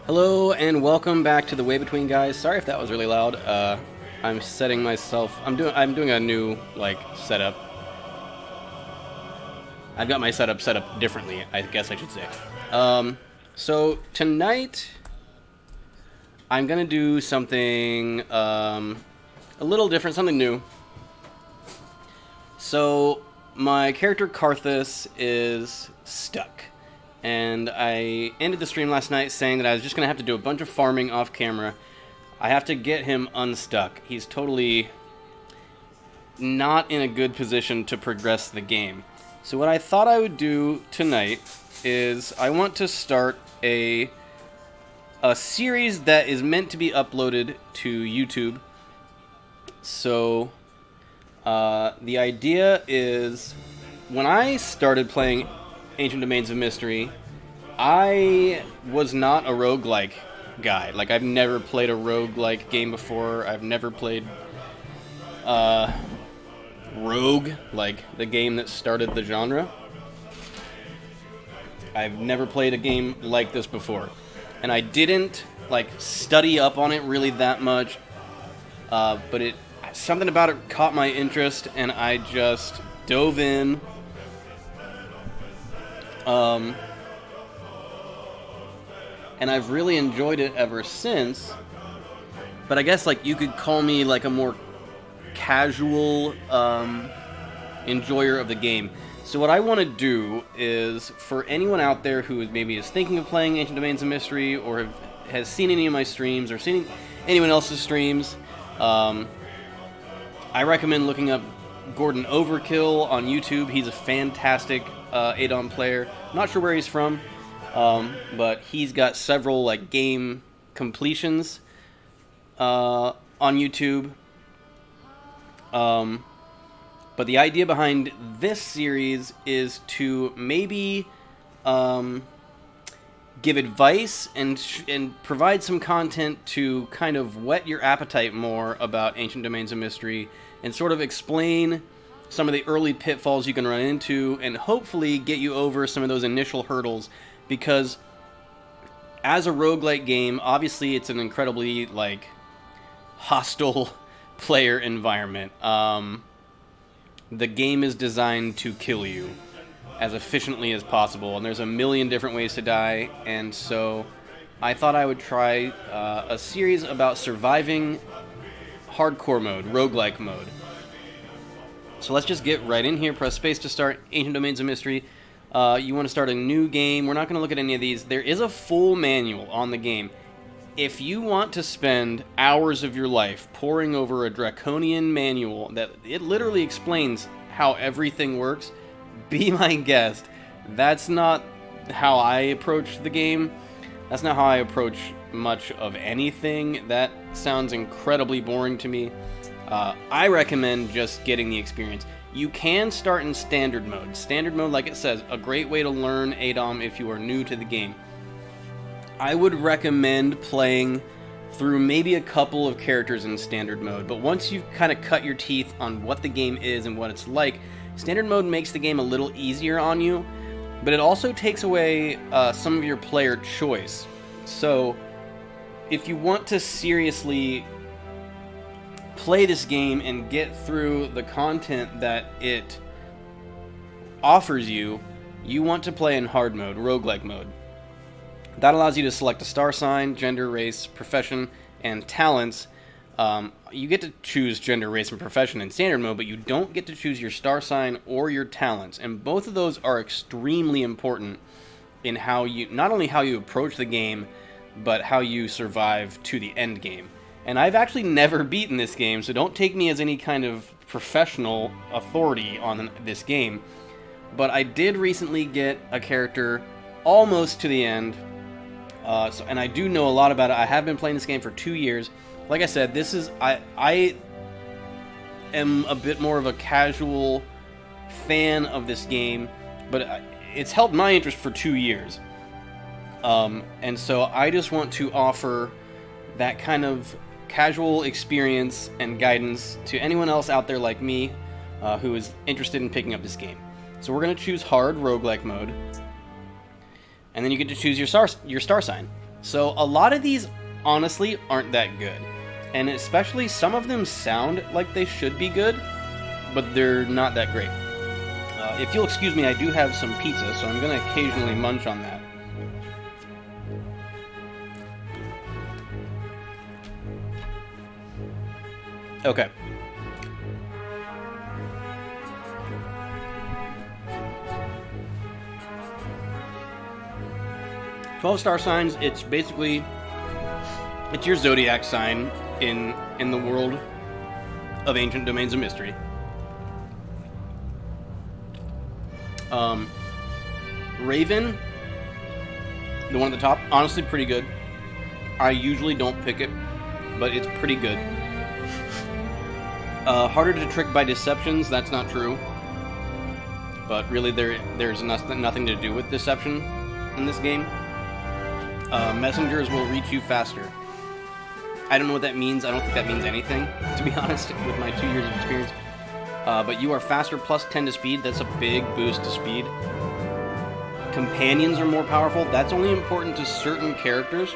Hello and welcome back to the Way Between guys. Sorry if that was really loud. I'm setting myself. I'm doing a new setup. I've got my setup set up differently, I guess I should say. So tonight I'm gonna do something a little different, something new. So my character Karthus is stuck. And I ended the stream last night saying that I was just going to have to do a bunch of farming off camera. I have to get him unstuck. He's totally not in a good position to progress the game. So what I thought I would do tonight is I want to start a series that is meant to be uploaded to YouTube. So the idea is when I started playing Ancient Domains of Mystery, I was not a roguelike guy. Like, I've never played a roguelike game before. I've never played Rogue, like the game that started the genre. I've never played a game like this before. And I didn't, study up on it really that much. But something about it caught my interest, and I just dove in. And I've really enjoyed it ever since. But I guess you could call me a more casual enjoyer of the game. So what I want to do is, for anyone out there who maybe is thinking of playing Ancient Domains of Mystery, or has seen any of my streams, or seen anyone else's streams, I recommend looking up Gordon Overkill on YouTube. He's a fantastic ADOM player. Not sure where he's from, but he's got several game completions on YouTube. But the idea behind this series is to maybe give advice and provide some content to kind of whet your appetite more about Ancient Domains of Mystery, and sort of explain some of the early pitfalls you can run into, and hopefully get you over some of those initial hurdles, because as a roguelike game, obviously it's an incredibly hostile player environment. The game is designed to kill you as efficiently as possible, and there's a million different ways to die, and so I thought I would try a series about surviving hardcore mode, roguelike mode. So let's just get right in here. Press space to start Ancient Domains of Mystery. You want to start a new game. We're not going to look at any of these. There is a full manual on the game. If you want to spend hours of your life poring over a draconian manual that it literally explains how everything works, be my guest. That's not how I approach the game. That's not how I approach much of anything. That sounds incredibly boring to me. I recommend just getting the experience. You can start in standard mode. Standard mode, like it says, a great way to learn ADOM if you are new to the game. I would recommend playing through maybe a couple of characters in standard mode, but once you've kind of cut your teeth on what the game is and what it's like, standard mode makes the game a little easier on you, but it also takes away some of your player choice. So if you want to seriously play this game and get through the content that it offers you, you want to play in hard mode, roguelike mode. That allows you to select a star sign, gender, race, profession, and talents. You get to choose gender, race, and profession in standard mode, but you don't get to choose your star sign or your talents. And both of those are extremely important in how you, not only how you approach the game, but how you survive to the end game. And I've actually never beaten this game, so don't take me as any kind of professional authority on this game. But I did recently get a character almost to the end, and I do know a lot about it. I have been playing this game for 2 years. Like I said, this is I am a bit more of a casual fan of this game, but it's held my interest for 2 years. And so I just want to offer that kind of casual experience and guidance to anyone else out there like me who is interested in picking up this game. So we're going to choose hard roguelike mode, and then you get to choose your star sign. So a lot of these, honestly, aren't that good. And especially some of them sound like they should be good, but they're not that great. If you'll excuse me, I do have some pizza, so I'm going to occasionally munch on that. Okay. "12-star signs," it's basically, it's your zodiac sign in the world of Ancient Domains of Mystery. Raven, the one at the top, honestly pretty good. I usually don't pick it, but it's pretty good. Harder to trick by deceptions, that's not true. But really there's nothing to do with deception in this game. Messengers will reach you faster. I don't know what that means. I don't think that means anything, to be honest, with my 2 years of experience. But you are faster, plus 10 to speed. That's a big boost to speed. Companions are more powerful. That's only important to certain characters.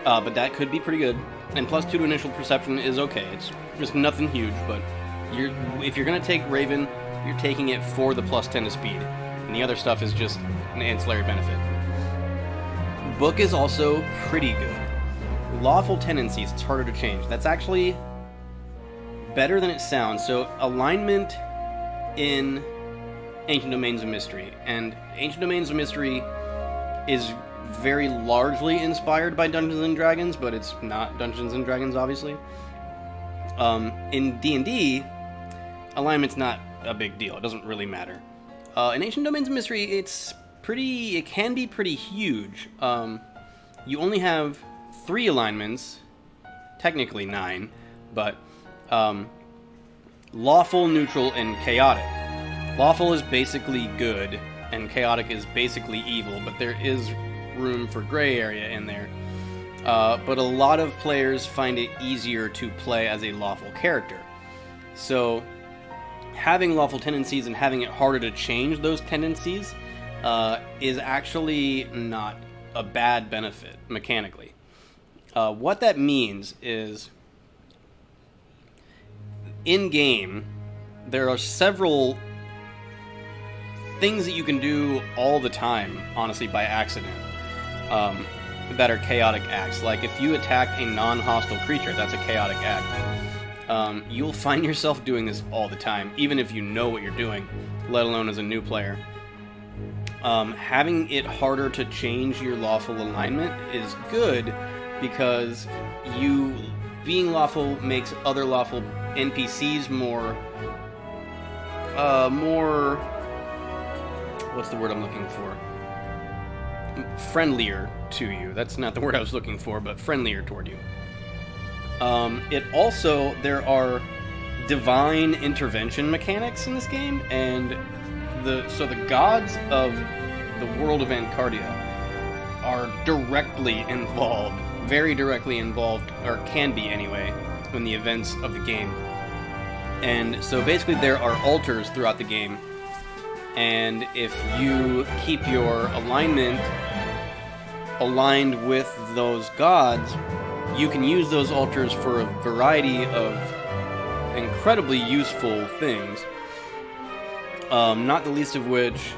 But that could be pretty good. And plus 2 to initial perception is okay. It's just nothing huge, but if you're going to take Raven, you're taking it for the plus 10 to speed. And the other stuff is just an ancillary benefit. Book is also pretty good. Lawful tendencies, it's harder to change. That's actually better than it sounds. So, alignment in Ancient Domains of Mystery. And Ancient Domains of Mystery is very largely inspired by Dungeons and Dragons, but it's not Dungeons and Dragons, obviously. In D&D, alignment's not a big deal. It doesn't really matter. In Ancient Domains of Mystery, it can be pretty huge. You only have 3 alignments, technically 9, but lawful, neutral, and chaotic. Lawful is basically good, and chaotic is basically evil, but there is room for gray area in there. But a lot of players find it easier to play as a lawful character. So, having lawful tendencies and having it harder to change those tendencies is actually not a bad benefit, mechanically. What that means is, in-game, there are several things that you can do all the time, honestly, by accident, that are chaotic acts. Like, if you attack a non-hostile creature, that's a chaotic act. You'll find yourself doing this all the time, even if you know what you're doing, let alone as a new player. Having it harder to change your lawful alignment is good, because being lawful makes other lawful NPCs more, what's the word I'm looking for? Friendlier to you. That's not the word I was looking for, but friendlier toward you. There are divine intervention mechanics in this game, and the gods of the world of Ancardia are directly involved, very directly involved, or can be anyway, in the events of the game. And so basically there are altars throughout the game, and if you keep your alignment aligned with those gods, you can use those altars for a variety of incredibly useful things. Not the least of which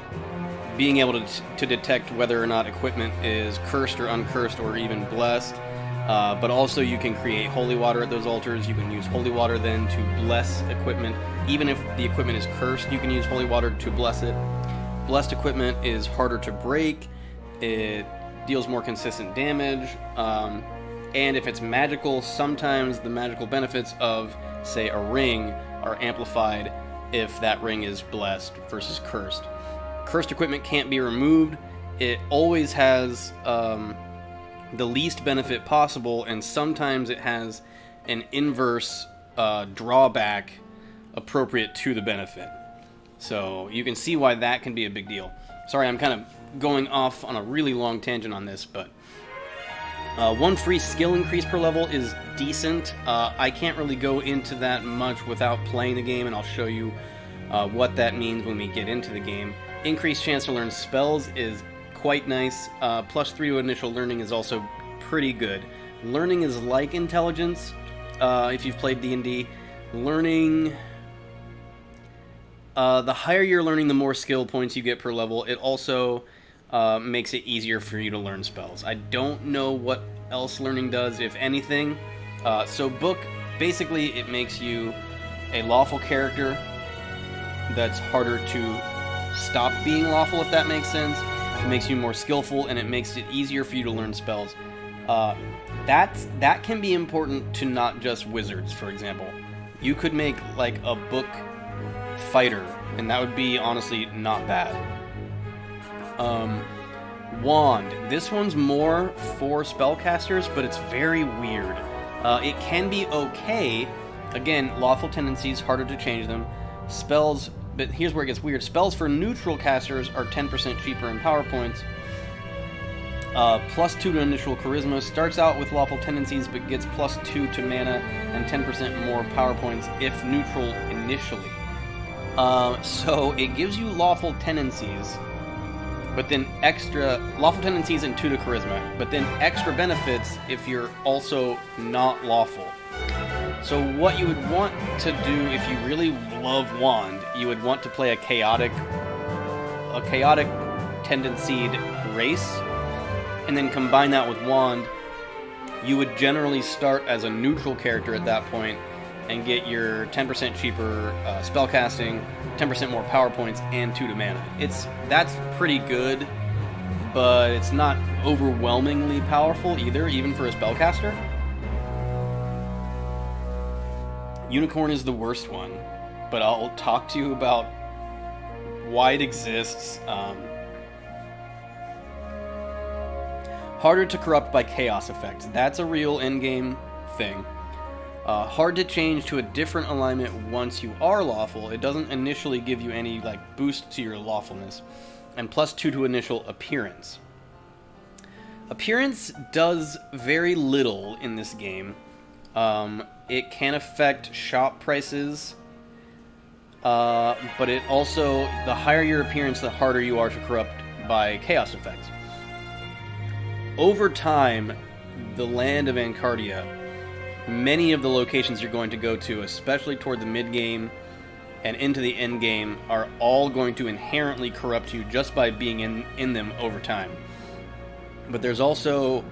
being able to detect whether or not equipment is cursed or uncursed or even blessed. But also you can create holy water at those altars. You can use holy water then to bless equipment. Even if the equipment is cursed, you can use holy water to bless it. Blessed equipment is harder to break. It deals more consistent damage. And if it's magical, sometimes the magical benefits of, say, a ring are amplified if that ring is blessed versus cursed. Cursed equipment can't be removed. It always has the least benefit possible, and sometimes it has an inverse drawback appropriate to the benefit. So you can see why that can be a big deal. Sorry, I'm kind of going off on a really long tangent on this, but one free skill increase per level is decent. I can't really go into that much without playing the game, and I'll show you what that means when we get into the game. Increased chance to learn spells is quite nice. +3 to initial learning is also pretty good. Learning is like intelligence, if you've played D&D. Learning... the higher you're learning, the more skill points you get per level. It also makes it easier for you to learn spells. I don't know what else learning does, if anything. So book, basically it makes you a lawful character that's harder to stop being lawful, if that makes sense. It makes you more skillful, and it makes it easier for you to learn spells. That can be important to not just wizards, for example. You could make like a book fighter, and that would be honestly not bad. Wand. This one's more for spellcasters, but it's very weird. It can be okay. Again, lawful tendencies, harder to change them. Spells, but here's where it gets weird. Spells for neutral casters are 10% cheaper in power points. +2 to initial charisma. Starts out with lawful tendencies, but gets +2 to mana and 10% more power points if neutral initially. So it gives you lawful tendencies, but then extra lawful tendencies and 2 to charisma, but then extra benefits if you're also not lawful. So what you would want to do if you really love Wand, you would want to play a chaotic tendencied race, and then combine that with Wand. You would generally start as a neutral character at that point and get your 10% cheaper spellcasting, 10% more power points, and 2 to mana. That's pretty good, but it's not overwhelmingly powerful either, even for a spellcaster. Unicorn is the worst one, but I'll talk to you about why it exists. Harder to corrupt by chaos effects. That's a real endgame thing. Hard to change to a different alignment once you are lawful. It doesn't initially give you any like boost to your lawfulness. And +2 to initial appearance. Appearance does very little in this game. It can affect shop prices, but it also, the higher your appearance, the harder you are to corrupt by chaos effects. Over time, the land of Ancardia, many of the locations you're going to go to, especially toward the mid-game and into the end game, are all going to inherently corrupt you just by being in them over time. But there's also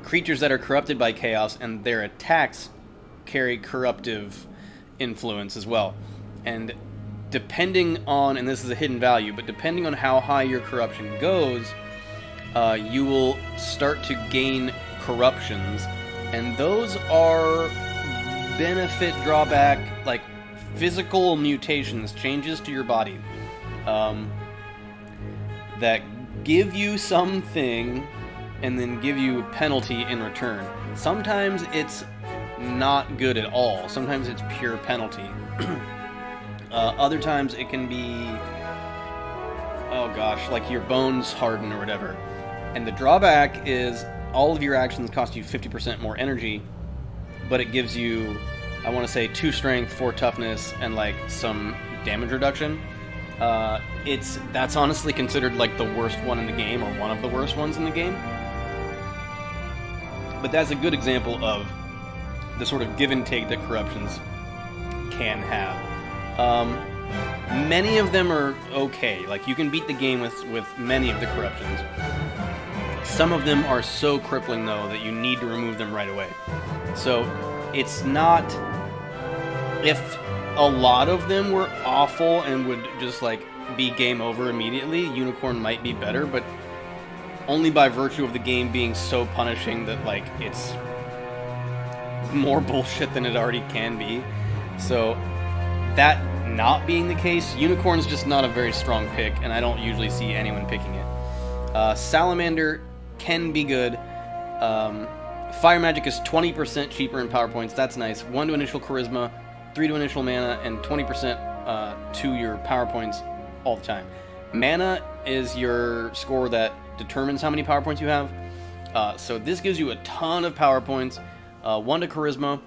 creatures that are corrupted by chaos, and their attacks carry corruptive influence as well. And depending on, and this is a hidden value, but depending on how high your corruption goes, you will start to gain corruptions, and those are benefit drawback, like physical mutations, changes to your body, that give you something and then give you a penalty in return. Sometimes it's not good at all. Sometimes it's pure penalty. Other times it can be, oh gosh, like your bones harden or whatever. And the drawback is all of your actions cost you 50% more energy, but it gives you, I want to say, 2 strength, 4 toughness, and like some damage reduction. That's honestly considered like the worst one in the game, or one of the worst ones in the game. But that's a good example of the sort of give and take that corruptions can have. Many of them are okay. Like, you can beat the game with many of the corruptions. Some of them are so crippling, though, that you need to remove them right away. So, it's not... If a lot of them were awful and would just, like, be game over immediately, Unicorn might be better, but only by virtue of the game being so punishing that, like, it's more bullshit than it already can be. So, that not being the case, Unicorn's just not a very strong pick, and I don't usually see anyone picking it. Salamander can be good. Fire Magic is 20% cheaper in power points. That's nice. 1 to initial charisma, 3 to initial mana, and 20% to your power points all the time. Mana is your score that determines how many power points you have. So this gives you a ton of power points. 1 to charisma,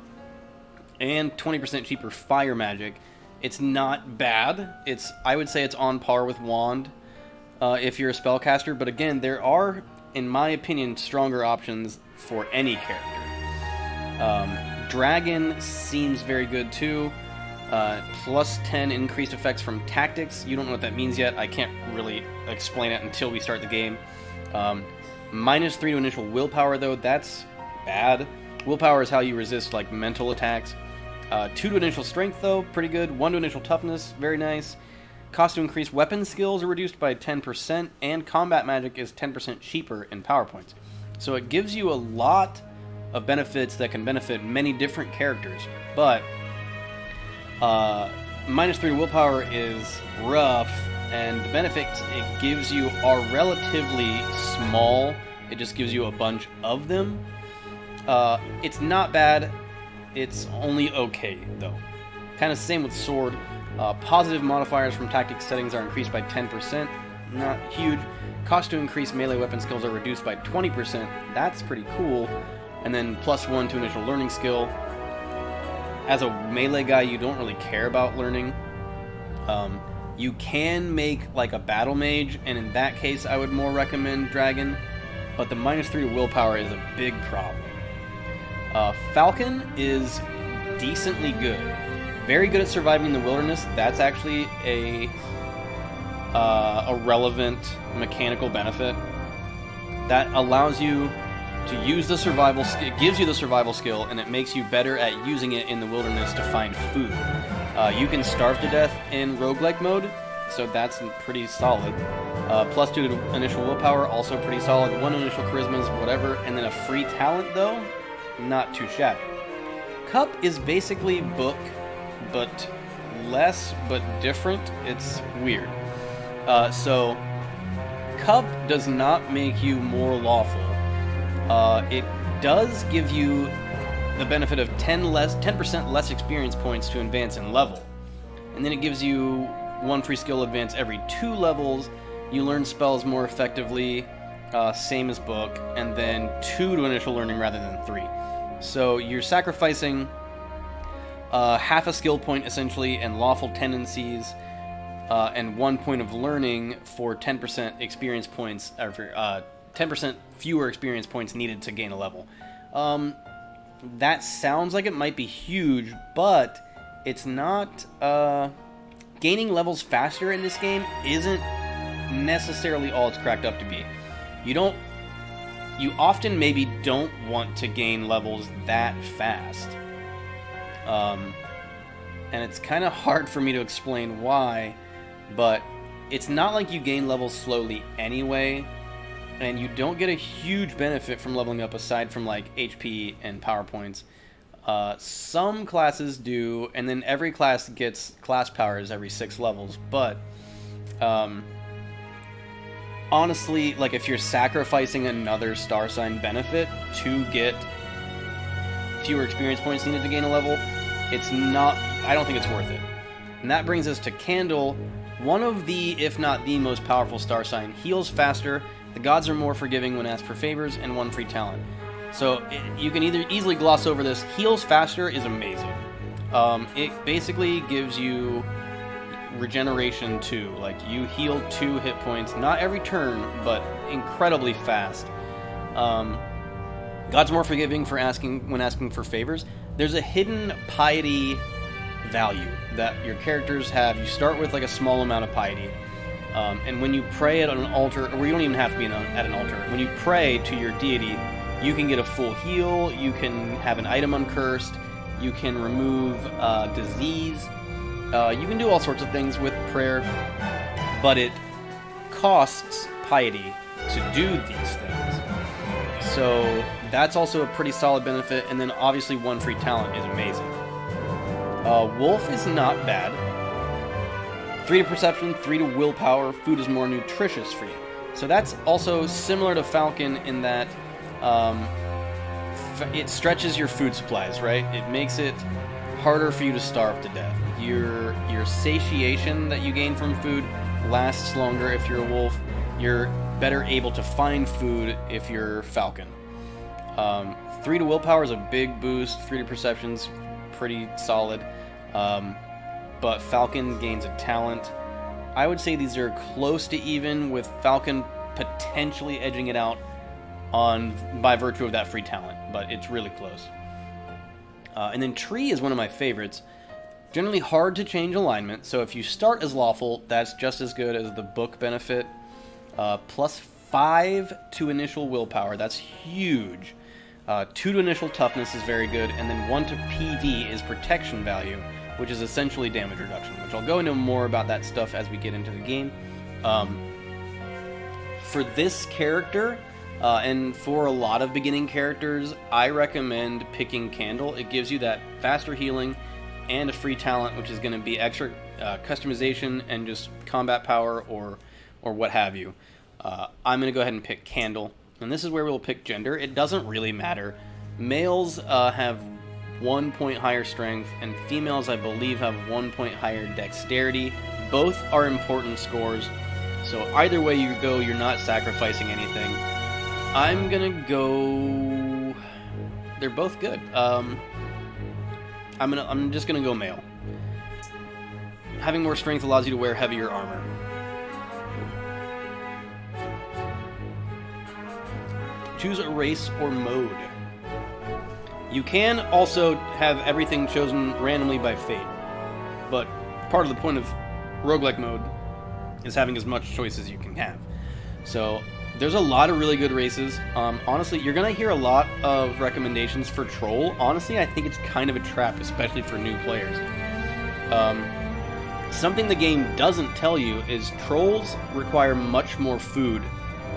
and 20% cheaper Fire Magic. It's not bad. I would say it's on par with Wand. if you're a spellcaster. But again, there are, in my opinion, stronger options for any character. Dragon seems very good too. Plus 10 increased effects from tactics. You don't know what that means yet. I can't really explain it until we start the game. Minus 3 to initial willpower, though, that's bad. Willpower is how you resist like mental attacks. 2 to initial strength, though, pretty good. 1 to initial toughness, very nice. Cost to increase weapon skills are reduced by 10%, and combat magic is 10% cheaper in power points. So it gives you a lot of benefits that can benefit many different characters, but minus 3 to willpower is rough, and the benefits it gives you are relatively small. It just gives you a bunch of them. It's not bad. It's only okay, though. Kind of same with sword. Positive modifiers from tactics settings are increased by 10%. Not huge. Cost to increase melee weapon skills are reduced by 20%. That's pretty cool. And then plus 1 to initial learning skill. As a melee guy, you don't really care about learning. You can make like a battle mage, and in that case, I would more recommend Dragon. But the minus 3 to willpower is a big problem. Falcon is decently good. Very good at surviving in the wilderness. That's actually a relevant mechanical benefit. That allows you to use the survival skill. It gives you the survival skill, and it makes you better at using it in the wilderness to find food. You can starve to death in roguelike mode, so that's pretty solid. Plus 2 to initial willpower, also pretty solid. 1 initial charismas, whatever. And then a free talent, though, not too shabby. Cup is basically book, but less, but different. It's weird. So, Cup does not make you more lawful. It does give you the benefit of 10% less experience points to advance in level. And then it gives you 1 free skill advance every 2 levels. You learn spells more effectively, same as book, and then 2 to initial learning rather than 3. So you're sacrificing half a skill point essentially and lawful tendencies, and 1 point of learning for 10% experience points, or for 10% fewer experience points needed to gain a level. That sounds like it might be huge, but it's not. Gaining levels faster in this game isn't necessarily all it's cracked up to be. You often maybe don't want to gain levels that fast. And it's kind of hard for me to explain why, but it's not like you gain levels slowly anyway, and you don't get a huge benefit from leveling up aside from like HP and power points. Some classes do, and then every class gets class powers every 6 levels, but honestly, like if you're sacrificing another star sign benefit to get fewer experience points needed to gain a level, I don't think it's worth it. And that brings us to Candle, one of the, if not the most powerful star sign. Heals faster, the gods are more forgiving when asked for favors, and 1 free talent. So you can either easily gloss over this. Heals faster is amazing. It basically gives you regeneration 2. Like, you heal 2 hit points, not every turn, but incredibly fast. God's more forgiving when asking for favors. There's a hidden piety value that your characters have. You start with like a small amount of piety, and when you pray at an altar, or you don't even have to be at an altar, when you pray to your deity, you can get a full heal, you can have an item uncursed, you can remove disease, you can do all sorts of things with prayer, but it costs piety to do these things. So that's also a pretty solid benefit, and then obviously 1 free talent is amazing. Wolf is not bad. 3 to perception, 3 to willpower, food is more nutritious for you. So that's also similar to Falcon in that it stretches your food supplies, right? It makes it harder for you to starve to death. Your satiation that you gain from food lasts longer if you're a wolf. You're better able to find food if you're Falcon. 3 to willpower is a big boost. 3 to perception's pretty solid. But Falcon gains a talent. I would say these are close to even, with Falcon potentially edging it out by virtue of that free talent, but it's really close. And then Tree is one of my favorites. Generally hard to change alignment, so if you start as Lawful, that's just as good as the book benefit. +5 to initial willpower, that's huge. 2 to initial toughness is very good, and then 1 to PV is protection value, which is essentially damage reduction, which I'll go into more about that stuff as we get into the game. For this character, and for a lot of beginning characters, I recommend picking Candle. It gives you that faster healing and a free talent, which is going to be extra customization and just combat power or what have you. I'm going to go ahead and pick Candle, and this is where we'll pick gender. It doesn't really matter. Males have 1 point higher strength, and females, I believe, have 1 point higher dexterity. Both are important scores, so either way you go, you're not sacrificing anything. I'm gonna go... They're both good. I'm just gonna go male. Having more strength allows you to wear heavier armor. Choose a race or mode. You can also have everything chosen randomly by fate, but part of the point of roguelike mode is having as much choice as you can have. So there's a lot of really good races. Honestly, you're going to hear a lot of recommendations for Troll. Honestly, I think it's kind of a trap, especially for new players. Something the game doesn't tell you is Trolls require much more food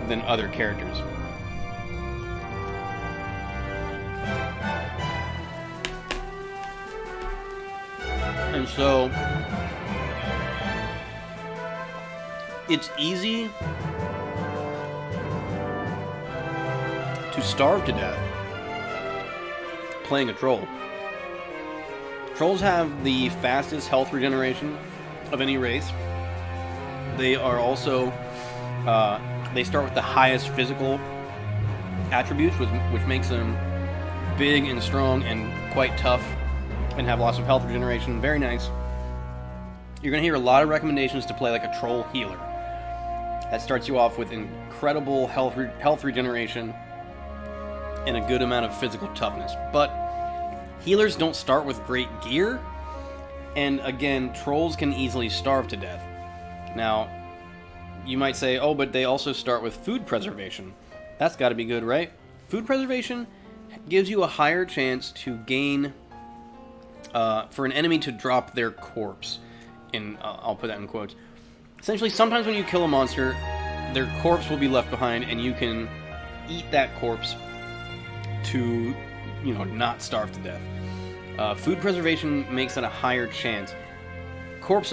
than other characters. And so, it's easy to starve to death playing a Troll. Trolls have the fastest health regeneration of any race. They are also, they start with the highest physical attributes, which makes them big and strong and quite tough, and have lots of health regeneration. Very nice. You're going to hear a lot of recommendations to play like a Troll healer. That starts you off with incredible health regeneration and a good amount of physical toughness. But healers don't start with great gear, and again, Trolls can easily starve to death. Now, you might say, oh, but they also start with food preservation. That's got to be good, right? Food preservation gives you a higher chance to gain... for an enemy to drop their corpse. I'll put that in quotes. Essentially, sometimes when you kill a monster, their corpse will be left behind, and you can eat that corpse to, not starve to death. Food preservation makes it a higher chance. Corpses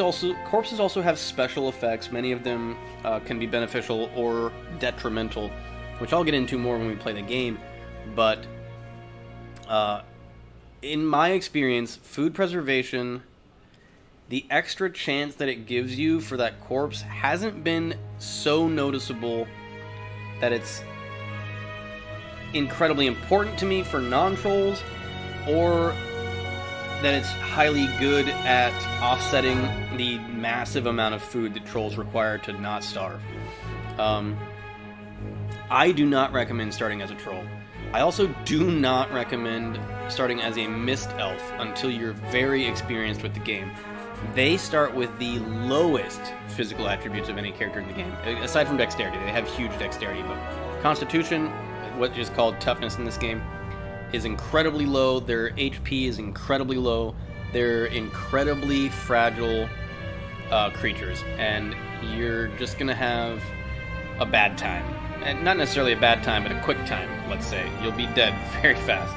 also have special effects. Many of them can be beneficial or detrimental, which I'll get into more when we play the game. But in my experience, food preservation, the extra chance that it gives you for that corpse hasn't been so noticeable that it's incredibly important to me for non-trolls, or that it's highly good at offsetting the massive amount of food that trolls require to not starve. I do not recommend starting as a troll. I also do not recommend starting as a Mist Elf until you're very experienced with the game. They start with the lowest physical attributes of any character in the game, aside from dexterity. They have huge dexterity, but Constitution, what is called toughness in this game, is incredibly low. Their HP is incredibly low. They're incredibly fragile creatures, and you're just going to have a bad time. And not necessarily a bad time, but a quick time, let's say. You'll be dead very fast.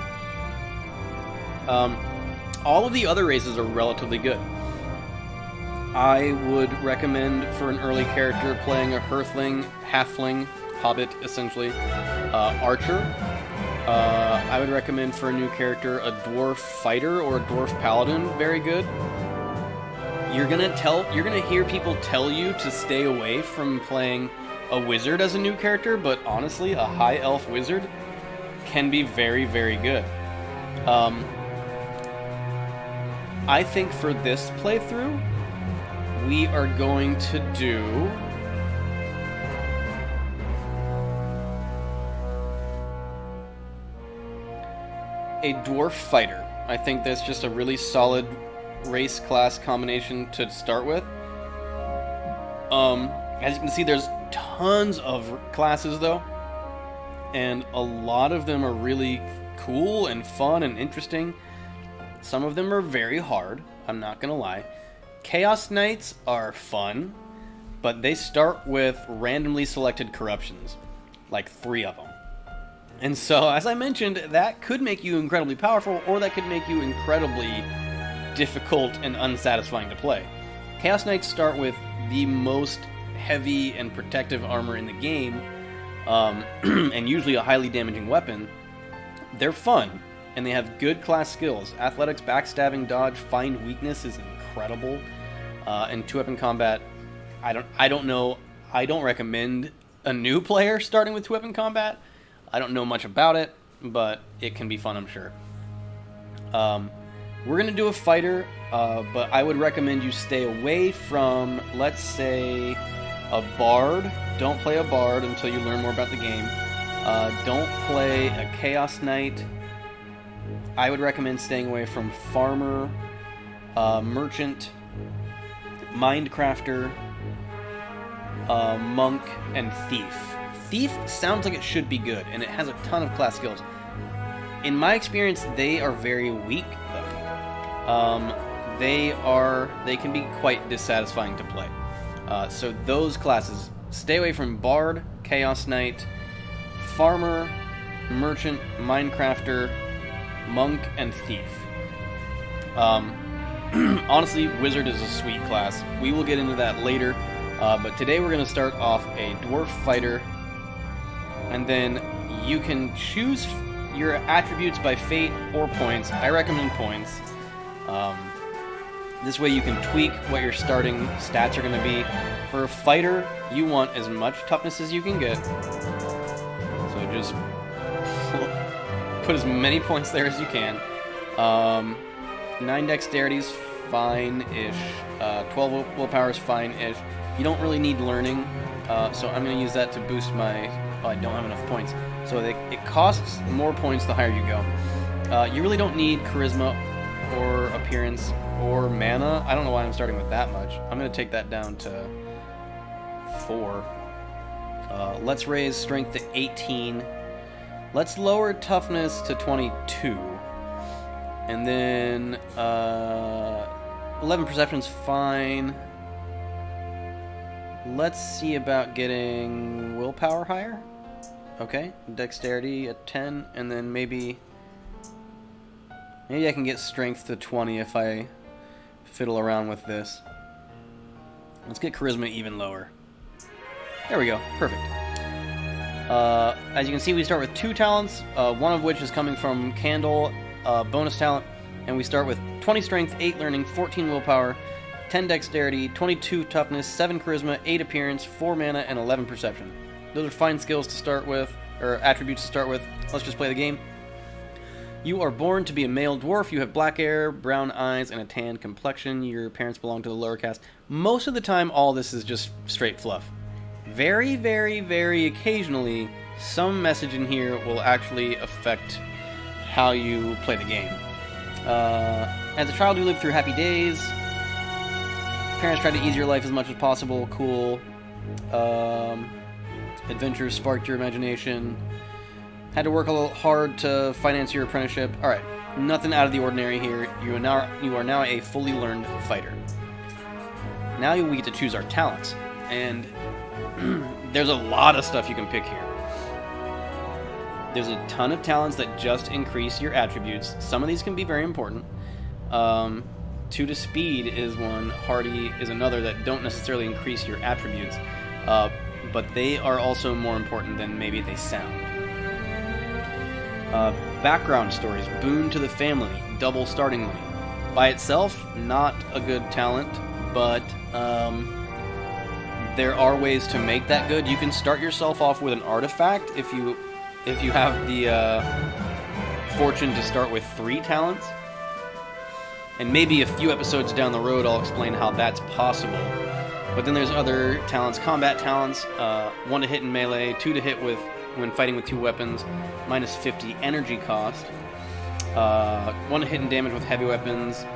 All of the other races are relatively good. I would recommend for an early character playing a Hearthling, Halfling, Hobbit, essentially, Archer. I would recommend for a new character a Dwarf Fighter or a Dwarf Paladin. Very good. You're gonna hear people tell you to stay away from playing a Wizard as a new character, but honestly, a High Elf Wizard can be very, very good. I think for this playthrough, we are going to do a dwarf fighter. I think that's just a really solid race class combination to start with. As you can see, there's tons of classes though, and a lot of them are really cool and fun and interesting. Some of them are very hard, I'm not gonna lie. Chaos Knights are fun, but they start with randomly selected corruptions, like 3 of them. And so, as I mentioned, that could make you incredibly powerful, or that could make you incredibly difficult and unsatisfying to play. Chaos Knights start with the most heavy and protective armor in the game, and usually a highly damaging weapon. They're fun, and they have good class skills. Athletics, backstabbing, dodge, find weakness is incredible. And 2-weapon combat, I don't know. I don't recommend a new player starting with 2-weapon combat. I don't know much about it, but it can be fun, I'm sure. We're going to do a fighter, but I would recommend you stay away from, let's say, a bard. Don't play a bard until you learn more about the game. Don't play a Chaos Knight. I would recommend staying away from farmer, merchant, mindcrafter, monk, and thief. Thief sounds like it should be good, and it has a ton of class skills. In my experience, they are very weak, though. They can be quite dissatisfying to play. So those classes, stay away from bard, Chaos Knight, farmer, merchant, mindcrafter, monk, and thief. Honestly, wizard is a sweet class. We will get into that later, but today we're going to start off a dwarf fighter, and then you can choose your attributes by fate or points. I recommend points. This way you can tweak what your starting stats are going to be. For a fighter, you want as much toughness as you can get. So just put as many points there as you can. 9 dexterity is fine-ish. 12 willpower is fine-ish. You don't really need learning, so I'm going to use that to boost my... Oh, I don't have enough points. So it costs more points the higher you go. You really don't need charisma or appearance or mana. I don't know why I'm starting with that much. I'm going to take that down to 4. Let's raise strength to 18. Let's lower toughness to 22. And then 11 perception's fine. Let's see about getting willpower higher. Okay, dexterity at 10, and then maybe I can get strength to 20 if I fiddle around with this. Let's get charisma even lower. There we go, perfect. As you can see, we start with 2 talents, one of which is coming from Candle, bonus talent, and we start with 20 strength, 8 learning, 14 willpower, 10 dexterity, 22 toughness, 7 charisma, 8 appearance, 4 mana, and 11 perception. Those are fine skills to start with, or attributes to start with. Let's just play the game. You are born to be a male dwarf. You have black hair, brown eyes, and a tan complexion. Your parents belong to the lower caste. Most of the time, all this is just straight fluff. Very, very, very occasionally, some message in here will actually affect how you play the game. As a child, you lived through happy days. Parents tried to ease your life as much as possible. Cool. Adventures sparked your imagination. Had to work a little hard to finance your apprenticeship. Alright, nothing out of the ordinary here. You are now a fully learned fighter. Now we get to choose our talents. And there's a lot of stuff you can pick here. There's a ton of talents that just increase your attributes. Some of these can be very important. 2 to speed is one. Hardy is another that don't necessarily increase your attributes. But they are also more important than maybe they sound. Background stories, boon to the family, double starting money. By itself, not a good talent, but there are ways to make that good. You can start yourself off with an artifact if you have the fortune to start with 3 talents. And maybe a few episodes down the road I'll explain how that's possible. But then there's other talents, combat talents, 1 to hit in melee, 2 to hit when fighting with 2 weapons, minus 50 energy cost, 1 to hit in damage with heavy weapons.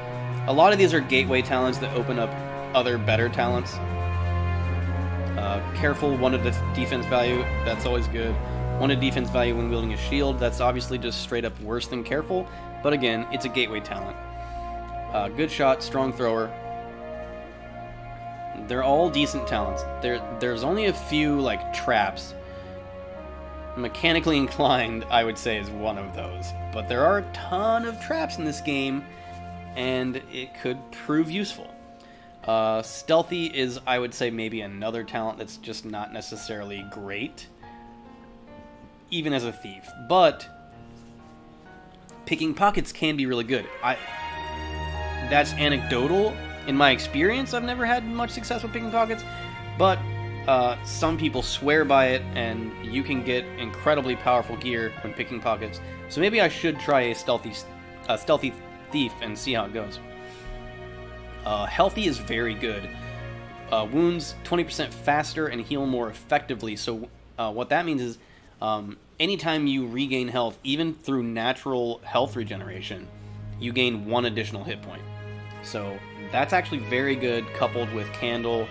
A lot of these are gateway talents that open up other better talents. Careful, 1 to defense value, that's always good. 1 to defense value when wielding a shield, that's obviously just straight up worse than careful, but again, it's a gateway talent. Good shot, strong thrower. They're all decent talents. There's only a few, like, traps. Mechanically inclined, I would say, is one of those. But there are a ton of traps in this game, and it could prove useful. Stealthy is, I would say, maybe another talent that's just not necessarily great, even as a thief. But picking pockets can be really good. That's anecdotal. In my experience, I've never had much success with picking pockets, but some people swear by it, and you can get incredibly powerful gear when picking pockets. So maybe I should try a stealthy thief and see how it goes. Healthy is very good. Wounds 20% faster and heal more effectively. So what that means is anytime you regain health, even through natural health regeneration, you gain 1 additional hit point. So that's actually very good, coupled with Candle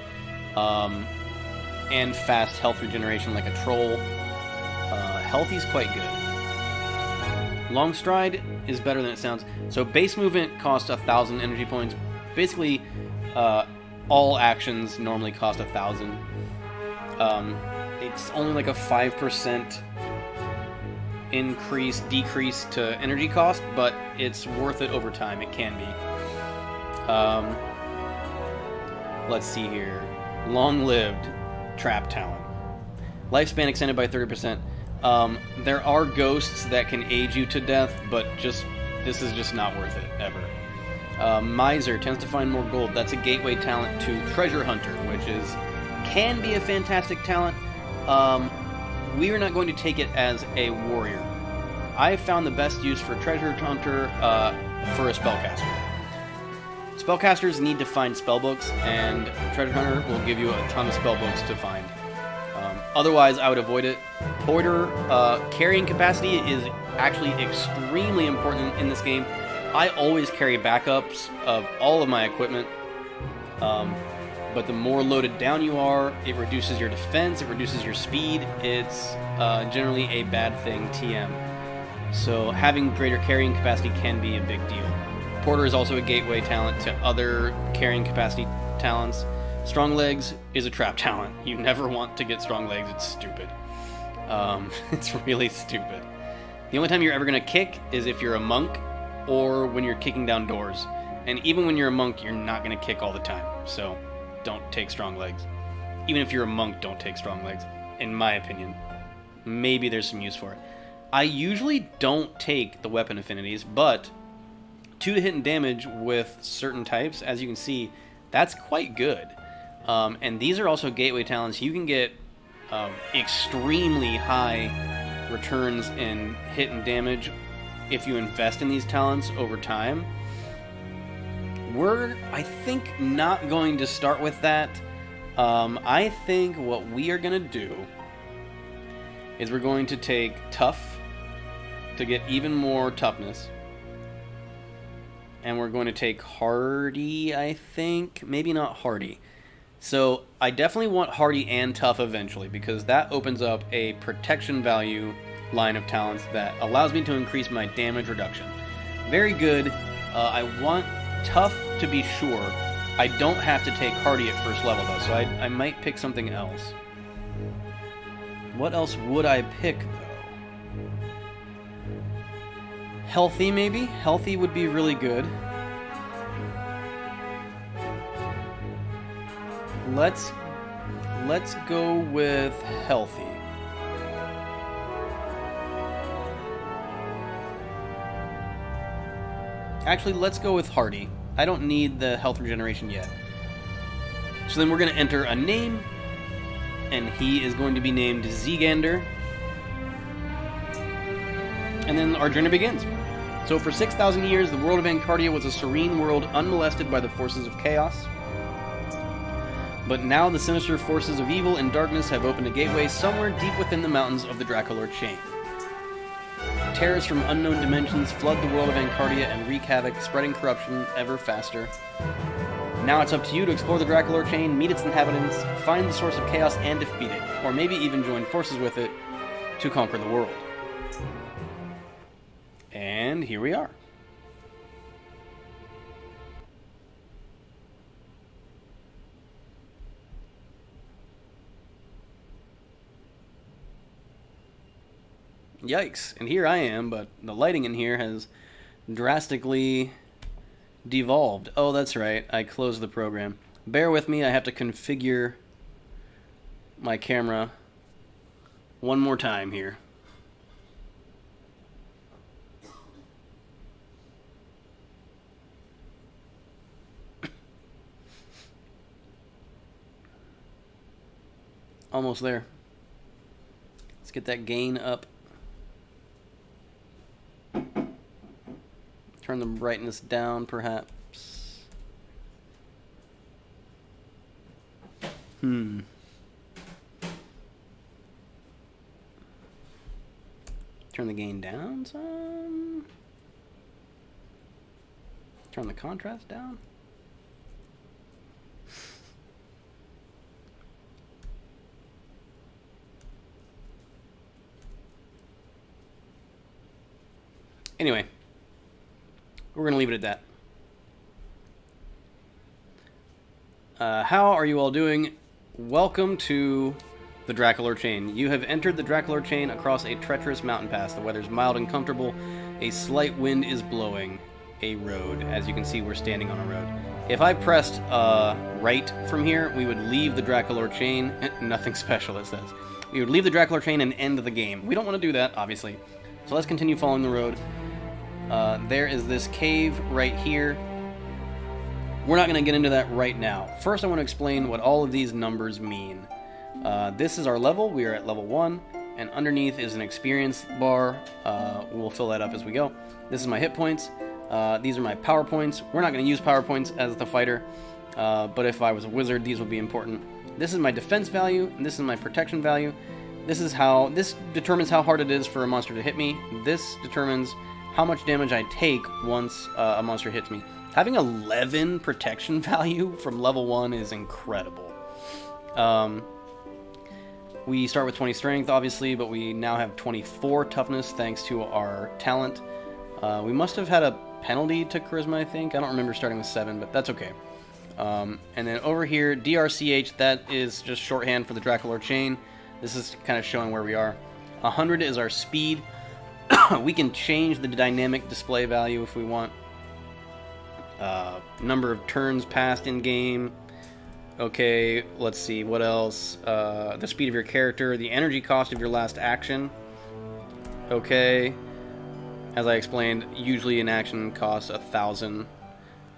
and fast health regeneration like a Troll. Healthy's quite good. Long Stride is better than it sounds. So base movement costs 1,000 energy points. Basically, all actions normally cost 1,000. It's only like a 5% decrease to energy cost, but it's worth it over time. It can be. Let's see here. Long-lived trap talent. Lifespan extended by 30%. There are ghosts that can age you to death, but this is just not worth it, ever. Miser tends to find more gold. That's a gateway talent to Treasure Hunter, which can be a fantastic talent. We are not going to take it as a warrior. I found the best use for Treasure Hunter for a spellcaster. Spellcasters need to find spellbooks, and Treasure Hunter will give you a ton of spellbooks to find. Otherwise, I would avoid it. Porter, carrying capacity is actually extremely important in this game. I always carry backups of all of my equipment, but the more loaded down you are, it reduces your defense, it reduces your speed. It's generally a bad thing, TM. So having greater carrying capacity can be a big deal. Porter is also a gateway talent to other carrying capacity talents. Strong Legs is a trap talent. You never want to get Strong Legs, it's stupid. It's really stupid. The only time you're ever going to kick is if you're a monk or when you're kicking down doors. And even when you're a monk, you're not going to kick all the time. So don't take Strong Legs. Even if you're a monk, don't take Strong Legs, in my opinion. Maybe there's some use for it. I usually don't take the weapon affinities, but 2 to hit and damage with certain types, as you can see, that's quite good. And these are also gateway talents. You can get extremely high returns in hit and damage if you invest in these talents over time. We're, I think, not going to start with that. I think what we are going to do is we're going to take Tough to get even more toughness. And we're going to take Hardy, I think. Maybe not Hardy. So I definitely want Hardy and Tough eventually, because that opens up a protection value line of talents that allows me to increase my damage reduction. Very good. I want Tough to be sure. I don't have to take Hardy at first level though, so I might pick something else. What else would I pick though? Healthy maybe? Healthy would be really good. Let's go with Healthy. Actually, let's go with Hardy. I don't need the health regeneration yet. So then we're going to enter a name, and he is going to be named Zegander. And then our journey begins. So for 6,000 years, the world of Ancardia was a serene world unmolested by the forces of chaos. But now the sinister forces of evil and darkness have opened a gateway somewhere deep within the mountains of the Draculor Chain. Terrors from unknown dimensions flood the world of Ancardia and wreak havoc, spreading corruption ever faster. Now it's up to you to explore the Draculor Chain, meet its inhabitants, find the source of chaos and defeat it, or maybe even join forces with it to conquer the world. And here we are. Yikes, and here I am, but the lighting in here has drastically devolved. Oh, that's right, I closed the program. Bear with me, I have to configure my camera one more time here. Almost there. Let's get that gain up. Turn the brightness down, perhaps. Turn the gain down some. Turn the contrast down. Anyway, we're going to leave it at that. How are you all doing? Welcome to the Draculor Chain. You have entered the Draculor Chain across a treacherous mountain pass. The weather's mild and comfortable. A slight wind is blowing a road. As you can see, we're standing on a road. If I pressed right from here, we would leave the Draculor Chain. Nothing special, it says. We would leave the Draculor Chain and end the game. We don't want to do that, obviously. So let's continue following the road. There is this cave right here. We're not going to get into that right now. First, I want to explain what all of these numbers mean. This is our level. We are at level 1, and underneath is an experience bar. We'll fill that up as we go. This is my hit points. These are my power points. We're not going to use power points as the fighter, but if I was a wizard, these would be important. This is my defense value, and this is my protection value. This determines how hard it is for a monster to hit me. This determines how much damage I take once a monster hits me. Having 11 protection value from level 1 is incredible. We start with 20 strength, obviously, but we now have 24 toughness thanks to our talent. We must have had a penalty to charisma, I think. I don't remember starting with 7, but that's okay. And then over here, DRCH, that is just shorthand for the Draculor Chain. This is kind of showing where we are. 100 is our speed. We can change the dynamic display value if we want. Number of turns passed in game. Okay, let's see, what else? The speed of your character, the energy cost of your last action. Okay. As I explained, usually an action costs 1,000.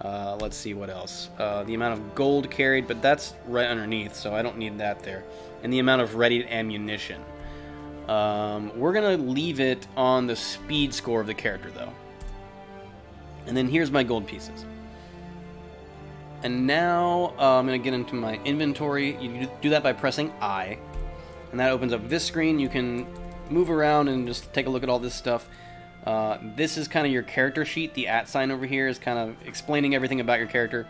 Let's see what else. The amount of gold carried, but that's right underneath, so I don't need that there. And the amount of readied ammunition. We're going to leave it on the speed score of the character, though. And then here's my gold pieces. And now I'm going to get into my inventory. You do that by pressing I. And that opens up this screen. You can move around and just take a look at all this stuff. This is kind of your character sheet. The @ sign over here is kind of explaining everything about your character.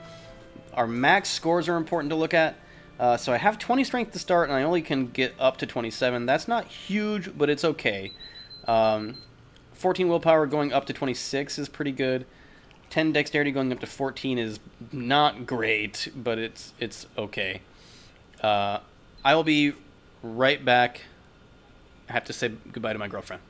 Our max scores are important to look at. So I have 20 strength to start, and I only can get up to 27. That's not huge, but it's okay. 14 willpower going up to 26 is pretty good. 10 dexterity going up to 14 is not great, but it's okay. I will be right back. I have to say goodbye to my girlfriend.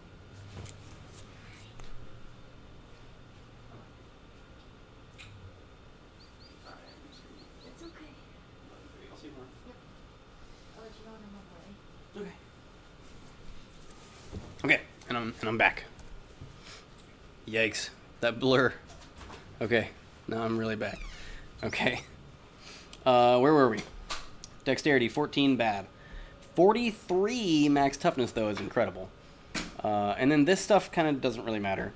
Okay, and I'm back. Yikes, that blur. Okay, now I'm really back. Okay. Where were we? Dexterity, 14, bad. 43 max toughness, though, is incredible. And then this stuff kind of doesn't really matter.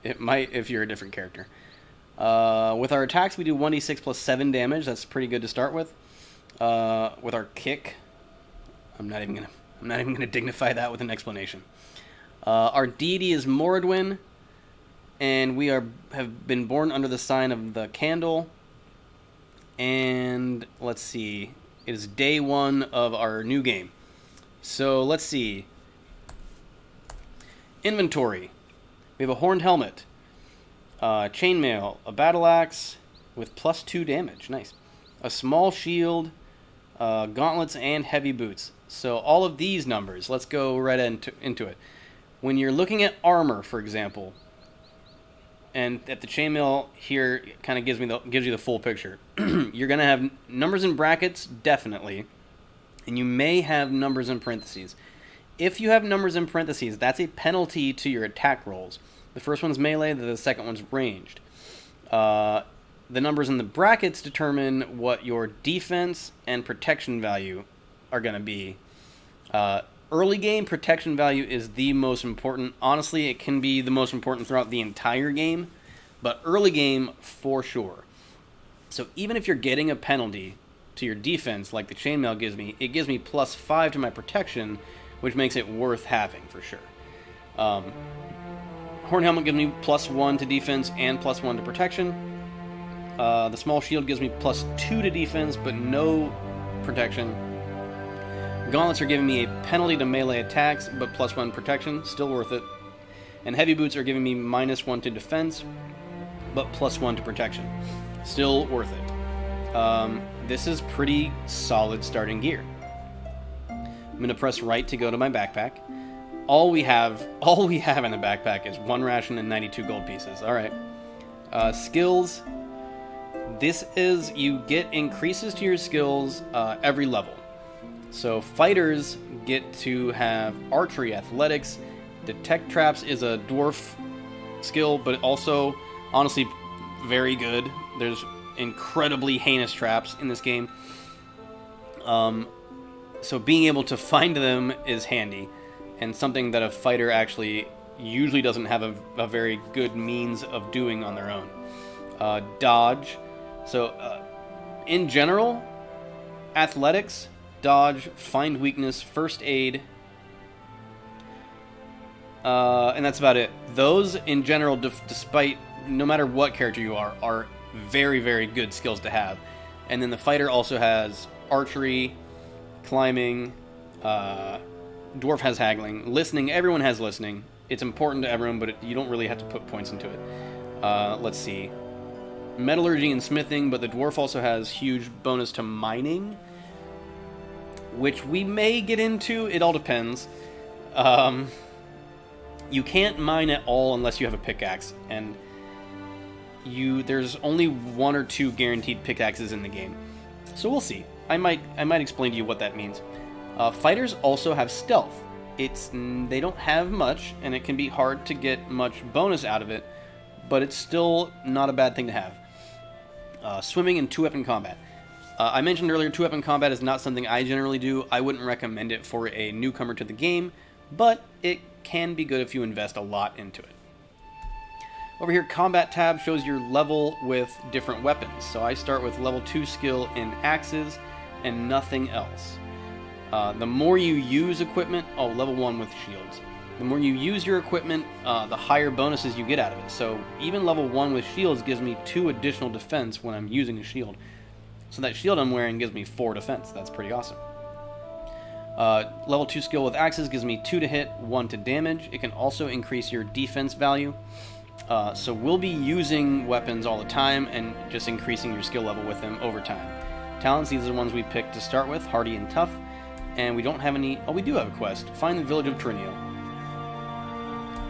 It might if you're a different character. With our attacks, we do 1d6 plus 7 damage. That's pretty good to start with. With our kick, I'm not even gonna dignify that with an explanation. Our deity is Moradwin, and we have been born under the sign of the candle. And let's see, it is day 1 of our new game. So let's see. Inventory. We have a horned helmet, chainmail, a battle axe with +2 damage. Nice. A small shield, gauntlets, and heavy boots. So all of these numbers, let's go right into it. When you're looking at armor, for example, and at the chainmail here kind of gives you the full picture. You're going to have numbers in brackets, definitely, and you may have numbers in parentheses. If you have numbers in parentheses, that's a penalty to your attack rolls. The first one's melee, the second one's ranged. The numbers in the brackets determine what your defense and protection value are going to be. Early game protection value is the most important. Honestly, it can be the most important throughout the entire game, but early game for sure. So even if you're getting a penalty to your defense, like the chainmail gives me, it gives me +5 to my protection, which makes it worth having for sure. Horn helmet gives me +1 to defense and +1 to protection. The small shield gives me +2 to defense, but no protection. Gauntlets are giving me a penalty to melee attacks, but +1 protection, still worth it. And heavy boots are giving me -1 to defense, but +1 to protection, still worth it. This is pretty solid starting gear. I'm going to press right to go to my backpack. All we have in the backpack is 1 ration and 92 gold pieces. All right. Skills. This is, you get increases to your skills every level. So fighters get to have archery, athletics, detect traps is a dwarf skill, but also honestly very good. There's incredibly heinous traps in this game. So being able to find them is handy, and something that a fighter actually usually doesn't have a very good means of doing on their own. Dodge. So in general, athletics, dodge, find weakness, first aid, and that's about it. Those in general, despite no matter what character you are very, very good skills to have. And then the fighter also has archery, climbing, dwarf has haggling, listening. Everyone has listening. It's important to everyone, but you don't really have to put points into it. Let's see. Metallurgy and smithing, but the dwarf also has huge bonus to mining, which we may get into. It all depends. You can't mine at all unless you have a pickaxe, and there's only 1 or 2 guaranteed pickaxes in the game. So we'll see. I might explain to you what that means. Fighters also have stealth. They don't have much, and it can be hard to get much bonus out of it, but it's still not a bad thing to have. Swimming and 2-weapon combat. I mentioned earlier 2-weapon combat is not something I generally do. I wouldn't recommend it for a newcomer to the game, but it can be good if you invest a lot into it. Over here, combat tab shows your level with different weapons. So I start with level 2 skill in axes and nothing else. The more you use equipment, level 1 with shields. The more you use your equipment, the higher bonuses you get out of it. So even level 1 with shields gives me 2 additional defense when I'm using a shield. So that shield I'm wearing gives me 4 defense. That's pretty awesome. Level 2 skill with axes gives me 2 to hit, 1 to damage. It can also increase your defense value. So we'll be using weapons all the time and just increasing your skill level with them over time. Talents, these are the ones we picked to start with, hardy and tough. And we don't have any... we do have a quest. Find the village of Terinyo.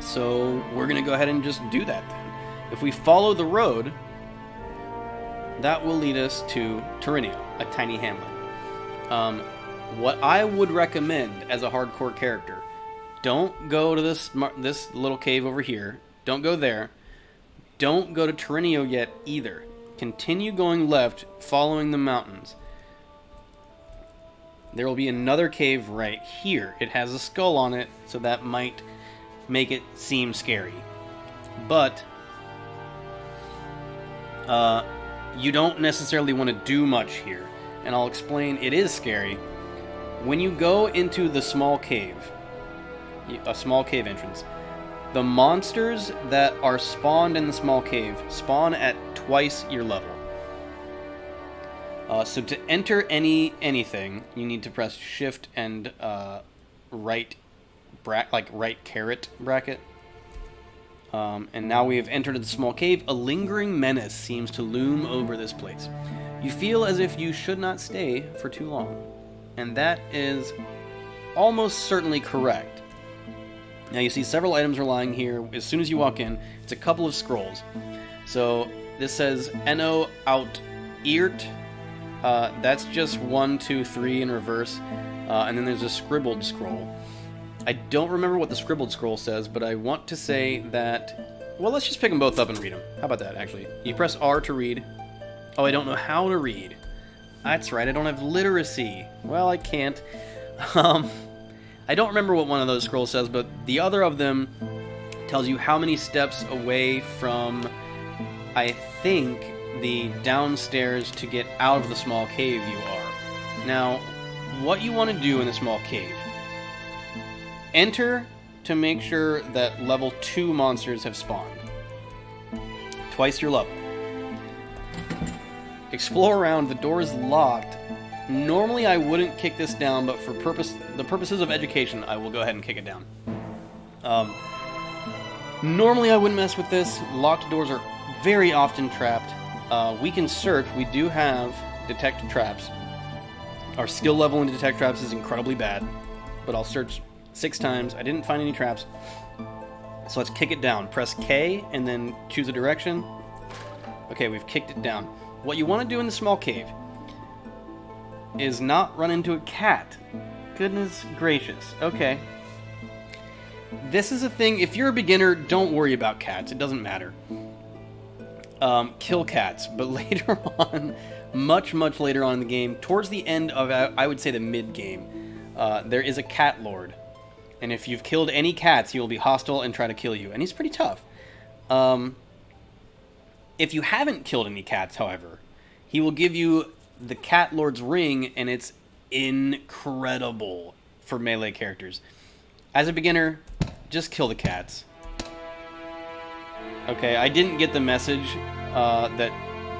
So we're going to go ahead and just do that then. If we follow the road, that will lead us to Terinyo, a tiny hamlet. What I would recommend as a hardcore character, don't go to this little cave over here. Don't go there. Don't go to Terinyo yet either. Continue going left, following the mountains. There will be another cave right here. It has a skull on it, so that might make it seem scary. but you don't necessarily want to do much here. And I'll explain, it is scary. When you go into the small cave, a small cave entrance, the monsters that are spawned in the small cave spawn at twice your level. So to enter anything, you need to press shift and right caret bracket. And now we have entered the small cave. A lingering menace seems to loom over this place. You feel as if you should not stay for too long. And that is almost certainly correct. Now you see several items are lying here. As soon as you walk in, it's a couple of scrolls. So this says Eno out Eert. That's just 1, 2, 3 in reverse. And then there's a scribbled scroll. I don't remember what the scribbled scroll says, but I want to say that... Well, let's just pick them both up and read them. How about that, actually? You press R to read. Oh, I don't know how to read. That's right, I don't have literacy. Well, I can't. I don't remember what one of those scrolls says, but the other of them tells you how many steps away from, I think, the downstairs to get out of the small cave you are. Now, what you want to do in the small cave... Enter to make sure that level 2 monsters have spawned. Twice your level. Explore around. The door is locked. Normally I wouldn't kick this down, but for the purposes of education, I will go ahead and kick it down. Normally I wouldn't mess with this. Locked doors are very often trapped. We can search. We do have detect traps. Our skill level in detect traps is incredibly bad, but I'll search 6 times. I didn't find any traps. So let's kick it down. Press K and then choose a direction. Okay, we've kicked it down. What you want to do in the small cave is not run into a cat. Goodness gracious. Okay. This is a thing, if you're a beginner, don't worry about cats. It doesn't matter. Kill cats. But later on, much later on in the game, towards the end of, I would say the mid-game, there is a cat lord. And if you've killed any cats, he will be hostile and try to kill you. And he's pretty tough. If you haven't killed any cats, however, he will give you the Cat Lord's Ring, and it's incredible for melee characters. As a beginner, just kill the cats. Okay, I didn't get the message that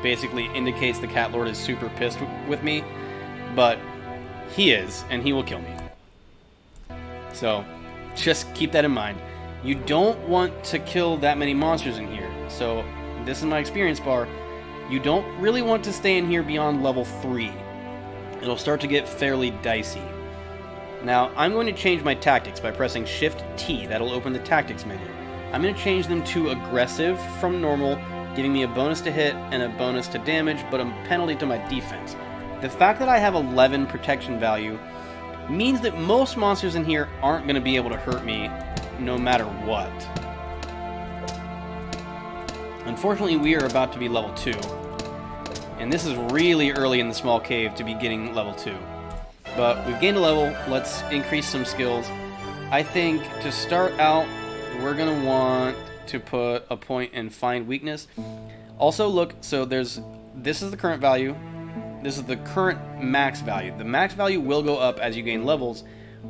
basically indicates the Cat Lord is super pissed with me, but he is, and he will kill me. So, just keep that in mind. You don't want to kill that many monsters in here. So, this is my experience bar. You don't really want to stay in here beyond level 3. It'll start to get fairly dicey. Now, I'm going to change my tactics by pressing Shift-T. That'll open the tactics menu. I'm going to change them to aggressive from normal, giving me a bonus to hit and a bonus to damage, but a penalty to my defense. The fact that I have 11 protection value means that most monsters in here aren't going to be able to hurt me no matter what. Unfortunately, we are about to be level 2. And this is really early in the small cave to be getting level 2. But we've gained a level. Let's increase some skills. I think to start out, we're going to want to put a point in Find Weakness. Also, look, so this is the current value. This is the current max value. The max value will go up as you gain levels,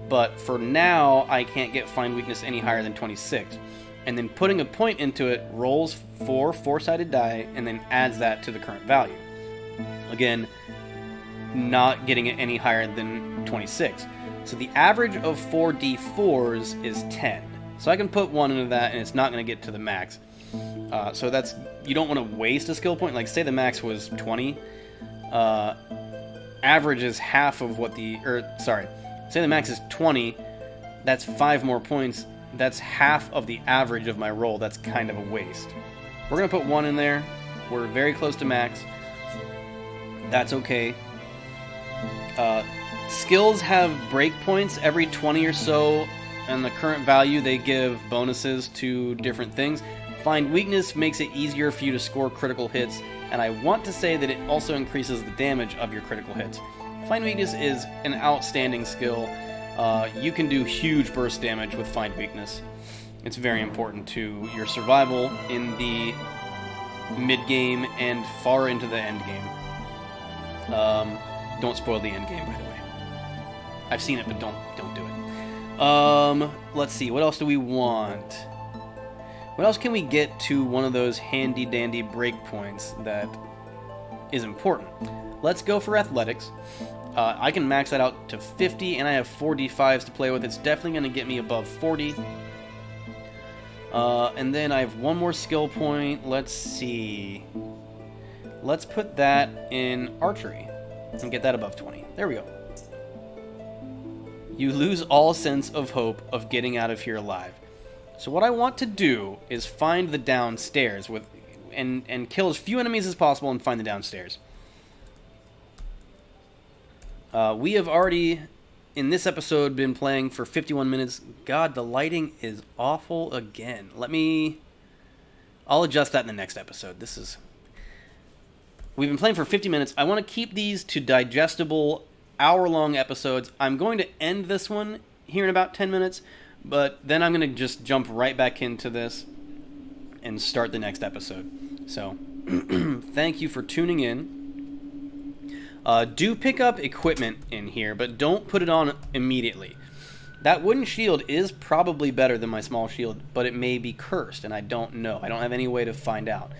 but for now, I can't get Find Weakness any higher than 26. And then putting a point into it rolls 4 four-sided die and then adds that to the current value. Again, not getting it any higher than 26. So the average of 4d4s is 10. So I can put 1 into that and it's not going to get to the max. So that's, you don't want to waste a skill point. Like say the max was 20. Average is half of what say the max is 20, that's 5 more points, that's half of the average of my roll. That's kind of a waste. We're going to put 1 in there. We're very close to max. That's okay. Skills have breakpoints every 20 or so, and the current value they give bonuses to different things. Find Weakness makes it easier for you to score critical hits, and I want to say that it also increases the damage of your critical hits. Find Weakness is an outstanding skill. You can do huge burst damage with Find Weakness. It's very important to your survival in the mid-game and far into the end game. Don't spoil the end game, by the way. I've seen it, but don't do it. Let's see. What else do we want? What else can we get to one of those handy-dandy breakpoints that is important? Let's go for athletics. I can max that out to 50, and I have 4 D5s to play with. It's definitely going to get me above 40. And then I have one more skill point. Let's see. Let's put that in archery and get that above 20. There we go. You lose all sense of hope of getting out of here alive. So what I want to do is find the downstairs and kill as few enemies as possible and find the downstairs. We have already, in this episode, been playing for 51 minutes. God, the lighting is awful again. I'll adjust that in the next episode. We've been playing for 50 minutes. I want to keep these to digestible, hour-long episodes. I'm going to end this one here in about 10 minutes, but then I'm going to just jump right back into this and start the next episode. So, thank you for tuning in. Do pick up equipment in here, but don't put it on immediately. That wooden shield is probably better than my small shield, but it may be cursed, and I don't know. I don't have any way to find out.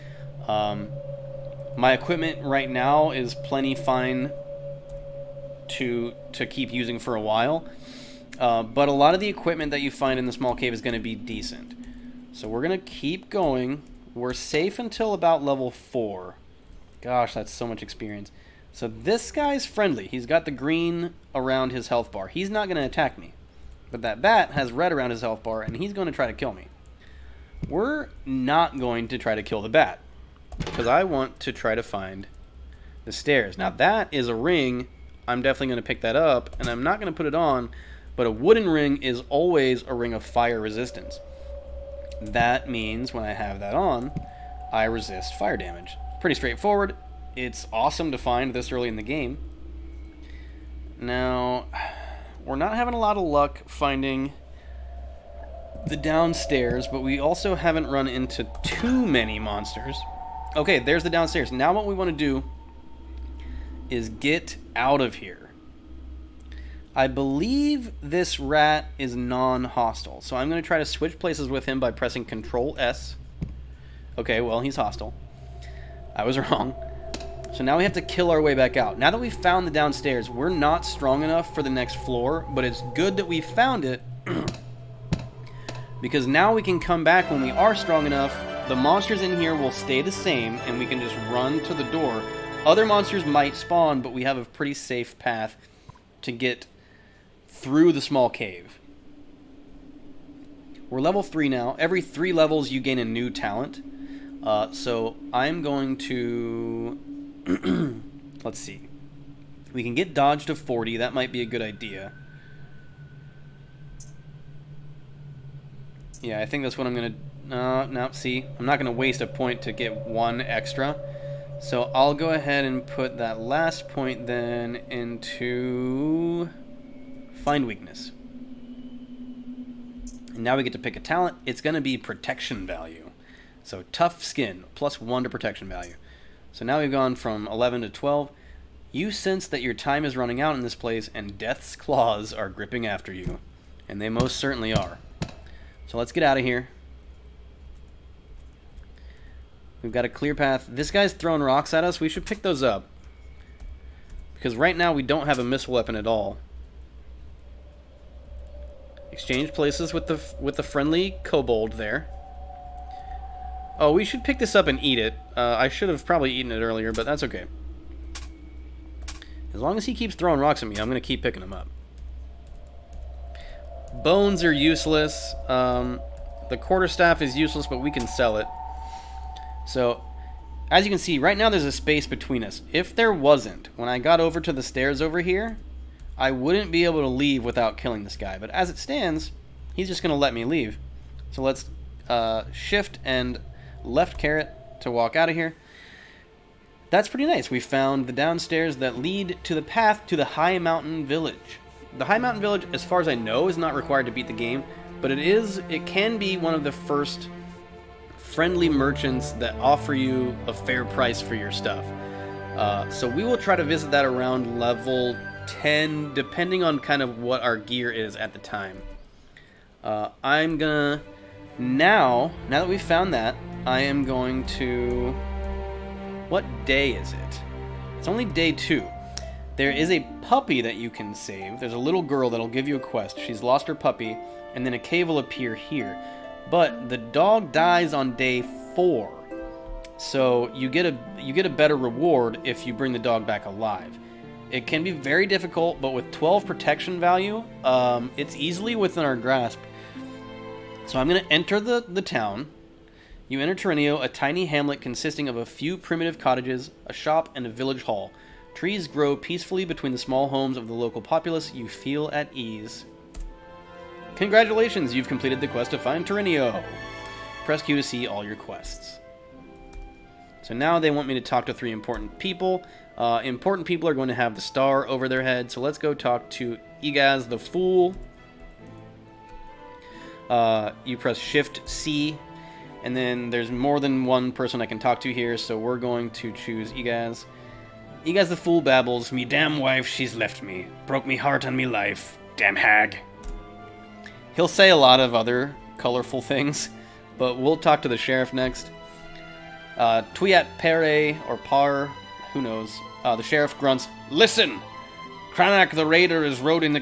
My equipment right now is plenty fine to keep using for a while, but a lot of the equipment that you find in the small cave is going to be decent. So we're going to keep going. We're safe until about level 4. Gosh, that's so much experience. So this guy's friendly. He's got the green around his health bar. He's not going to attack me. But that bat has red around his health bar, and he's going to try to kill me. We're not going to try to kill the bat, because I want to try to find the stairs. Now that is a ring. I'm definitely going to pick that up, and I'm not going to put it on, but a wooden ring is always a ring of fire resistance. That means when I have that on, I resist fire damage. Pretty straightforward. It's awesome to find this early in the game. Now, we're not having a lot of luck finding the downstairs, but we also haven't run into too many monsters. Okay, there's the downstairs. Now what we want to do is get out of here. I believe this rat is non-hostile, so I'm going to try to switch places with him by pressing Control-S. Okay, well, he's hostile. I was wrong. So now we have to kill our way back out. Now that we've found the downstairs, we're not strong enough for the next floor, but it's good that we found it because now we can come back when we are strong enough. The monsters in here will stay the same, and we can just run to the door. Other monsters might spawn, but we have a pretty safe path to get through the small cave. We're level 3 now. Every 3 levels you gain a new talent. So I'm going to... Let's see. We can get dodge to 40. That might be a good idea. Yeah, I think that's what I'm going to... no, see. I'm not going to waste a point to get 1 extra. So I'll go ahead and put that last point then into Find Weakness. And now we get to pick a talent. It's going to be Protection Value. So Tough Skin, +1 to Protection Value. So now we've gone from 11 to 12. You sense that your time is running out in this place and Death's claws are gripping after you. And they most certainly are. So let's get out of here. We've got a clear path. This guy's throwing rocks at us. We should pick those up. Because right now we don't have a missile weapon at all. Exchange places with the friendly kobold there. Oh, we should pick this up and eat it. I should have probably eaten it earlier, but that's okay. As long as he keeps throwing rocks at me, I'm going to keep picking them up. Bones are useless. The quarterstaff is useless, but we can sell it. So, as you can see, right now there's a space between us. If there wasn't, when I got over to the stairs over here, I wouldn't be able to leave without killing this guy. But as it stands, he's just going to let me leave. So let's shift and left caret to walk out of here. That's pretty nice. We found the downstairs that lead to the path to the High Mountain Village. The High Mountain Village, as far as I know, is not required to beat the game, but it can be one of the first friendly merchants that offer you a fair price for your stuff. So we will try to visit that around level 10, depending on kind of what our gear is at the time. I'm gonna now that we've found that, I am going to... What day is it? It's only day 2. There is a puppy that you can save. There's a little girl that'll give you a quest. She's lost her puppy, and then a cave will appear here. But the dog dies on day 4. So you get a better reward if you bring the dog back alive. It can be very difficult, but with 12 protection value, it's easily within our grasp. So I'm going to enter the town. You enter Terinyo, a tiny hamlet consisting of a few primitive cottages, a shop, and a village hall. Trees grow peacefully between the small homes of the local populace. You feel at ease. Congratulations, you've completed the quest to find Terinyo. Press Q to see all your quests. So now they want me to talk to 3 important people. Important people are going to have the star over their head, so let's go talk to Igaz the Fool. You press Shift C, and then there's more than one person I can talk to here, so we're going to choose Igaz. Igaz the Fool babbles, "Me damn wife, she's left me. Broke me heart and me life. Damn hag." He'll say a lot of other colorful things, but we'll talk to the sheriff next. Twiat Pere, or Par, who knows. The sheriff grunts, "Listen! Cranach the raider is roaming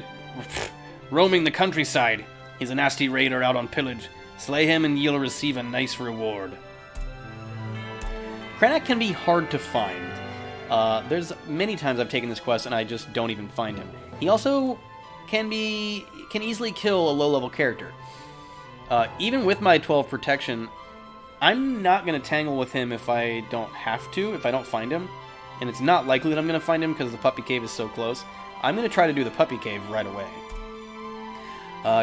the countryside. He's a nasty raider out on pillage. Slay him and you'll receive a nice reward." Cranach can be hard to find. There's many times I've taken this quest and I just don't even find him. He also can easily kill a low-level character. Even with my 12 protection, I'm not going to tangle with him if I don't have to, if I don't find him. And it's not likely that I'm going to find him because the puppy cave is so close. I'm going to try to do the puppy cave right away.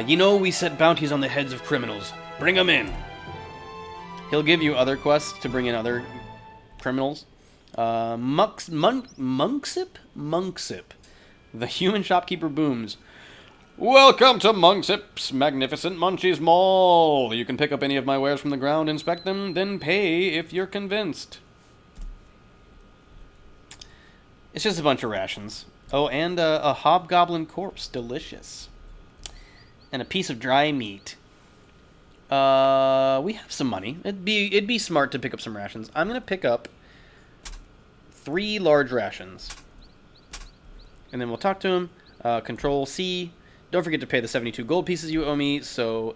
You know we set bounties on the heads of criminals. Bring them in. He'll give you other quests to bring in other criminals. Monksip? The human shopkeeper booms. "Welcome to Monksip's magnificent Munchies Mall. You can pick up any of my wares from the ground, inspect them, then pay if you're convinced." It's just a bunch of rations. Oh, and a hobgoblin corpse. Delicious. And a piece of dry meat. We have some money. It'd be smart to pick up some rations. I'm going to pick up 3 large rations. And then we'll talk to him. Control C. Don't forget to pay the 72 gold pieces you owe me. So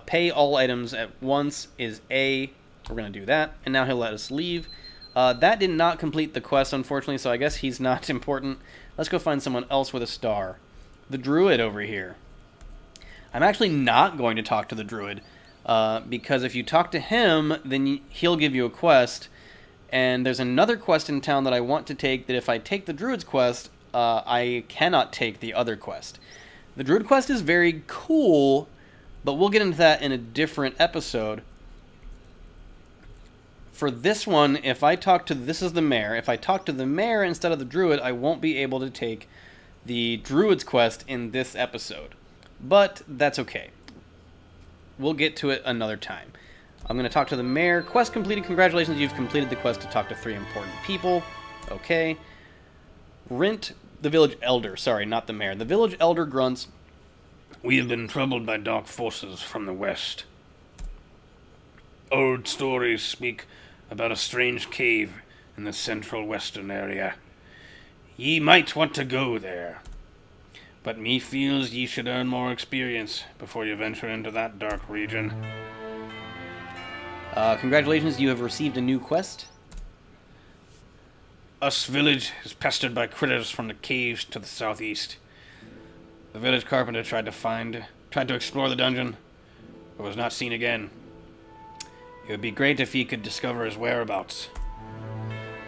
pay all items at once is A. We're going to do that. And now he'll let us leave. That did not complete the quest, unfortunately, so I guess he's not important. Let's go find someone else with a star. The druid over here. I'm actually not going to talk to the druid, because if you talk to him, then he'll give you a quest, and there's another quest in town that I want to take that if I take the druid's quest, I cannot take the other quest. The druid quest is very cool, but we'll get into that in a different episode. For this one, if I talk to... This is the mayor. If I talk to the mayor instead of the druid, I won't be able to take the druid's quest in this episode. But that's okay. We'll get to it another time. I'm going to talk to the mayor. Quest completed. Congratulations, you've completed the quest to talk to 3 important people. Okay. Rent the village elder. Sorry, not the mayor. The village elder grunts. "We have been troubled by dark forces from the west. Old stories speak about a strange cave in the central western area. Ye might want to go there. But me feels ye should earn more experience before you venture into that dark region." Congratulations, you have received a new quest. "Us village is pestered by critters from the caves to the southeast. The village carpenter tried to explore the dungeon, but was not seen again. It would be great if he could discover his whereabouts."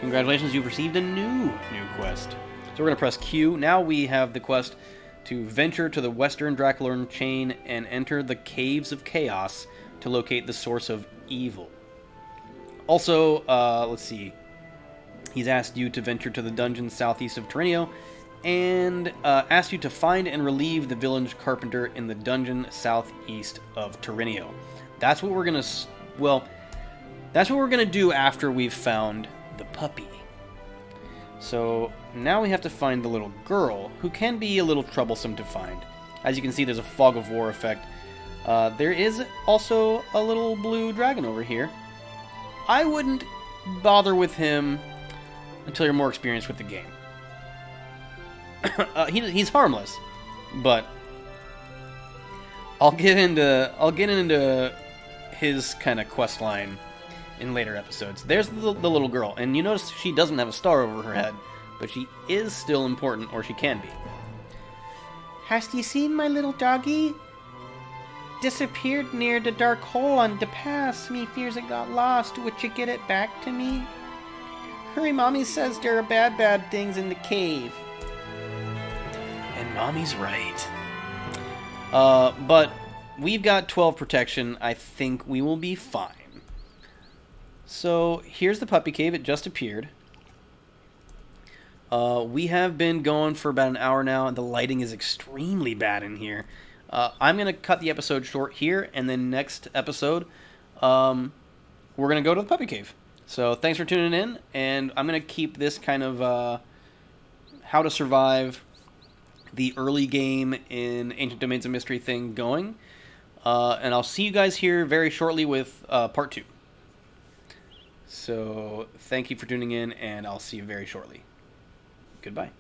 Congratulations, you've received a new quest. So we're going to press Q. Now we have the quest to venture to the Western Draculorn chain and enter the Caves of Chaos to locate the source of evil. Also, let's see. He's asked you to venture to the dungeon southeast of Terinyo and asks you to find and relieve the village carpenter in the dungeon southeast of Terinyo. That's what we're gonna. That's what we're gonna do after we've found the puppy. So now we have to find the little girl, who can be a little troublesome to find. As you can see, there's a fog of war effect. There is also a little blue dragon over here. I wouldn't bother with him until you're more experienced with the game. He's harmless, but I'll get into his kind of quest line in later episodes. There's the little girl, and you notice she doesn't have a star over her head, but she is still important, or she can be. Hast ye seen my little doggy? Disappeared near the dark hole on the pass. Me fears it got lost. Would you get it back to me? Hurry, Mommy says there are bad things in the cave. And Mommy's right. But we've got 12 protection. I think we will be fine. So here's the puppy cave. It just appeared. We have been going for about an hour now, and the lighting is extremely bad in here. I'm going to cut the episode short here, and then next episode, we're going to go to the puppy cave. So thanks for tuning in, and I'm going to keep this kind of how to survive the early game in Ancient Domains of Mystery thing going. And I'll see you guys here very shortly with part 2. So thank you for tuning in, and I'll see you very shortly. Goodbye.